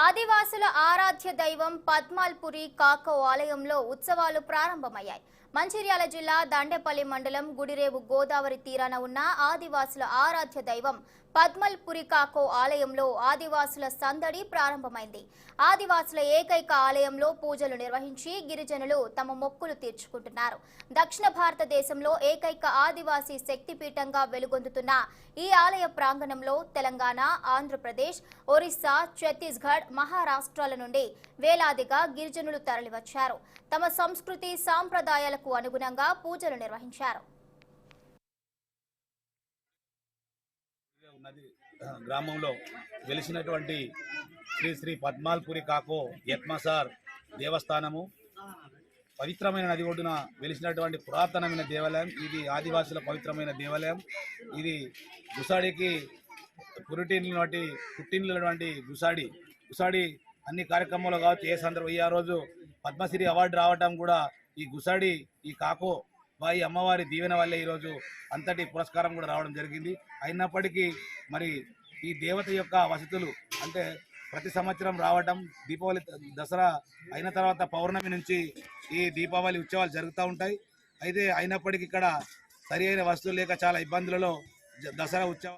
ఆదివాసుల ఆరాధ్య దైవం పద్మాల్పురి కాకో ఆలయంలో ఉత్సవాలు ప్రారంభమయ్యాయి. మంచిర్యాల జిల్లా దండేపల్లి మండలం గుడిరేవు గోదావరి తీరాన ఉన్న ఆదివాసుల ఆరాధ్య దైవం పద్మల్పురి కాకో ఆలయంలో ఆదివాసుల సందడి ప్రారంభమైంది. ఆదివాసుల ఏకైక ఆలయంలో పూజలు నిర్వహించి గిరిజనులు తమ మొక్కులు తీర్చుకుంటున్నారు. దక్షిణ భారతదేశంలో ఏకైక ఆదివాసీ శక్తిపీఠంగా వెలుగొందుతున్న ఈ ఆలయ ప్రాంగణంలో తెలంగాణ, ఆంధ్రప్రదేశ్, ఒరిస్సా, ఛత్తీస్గఢ్, మహారాష్ట్రాల నుండి వేలాదిగా గిరిజనులు తరలివచ్చారు. తమ సంస్కృతి సాంప్రదాయాలకు అనుగుణంగా పూజలు నిర్వహించారు. గ్రామంలో వెలిసినటువంటి శ్రీ శ్రీ పద్మాల్పురి కాకో యత్మసార్ దేవస్థానము పవిత్రమైన నది ఒడ్డున వెలిసినటువంటి పురాతనమైన దేవాలయం. ఇది ఆదివాసుల పవిత్రమైన దేవాలయం. ఇది గుసాడికి పుట్టినటువంటి గుసాడి అన్ని కార్యక్రమాలు కావచ్చు. ఏ సందర్భం ఆ రోజు పద్మశ్రీ అవార్డు రావటం కూడా ఈ గుసాడి ఈ కాకో బాయి అమ్మవారి దీవెన వల్లే ఈరోజు అంతటి పురస్కారం కూడా రావడం జరిగింది. అయినప్పటికీ మరి ఈ దేవత యొక్క వసతులు అంటే ప్రతి సంవత్సరం రావటం, దీపావళి దసరా అయిన తర్వాత పౌర్ణమి నుంచి ఈ దీపావళి ఉత్సవాలు జరుగుతూ ఉంటాయి. అయితే అయినప్పటికీ ఇక్కడ సరి అయిన వసతులు లేక చాలా ఇబ్బందులలో దసరా ఉత్సవం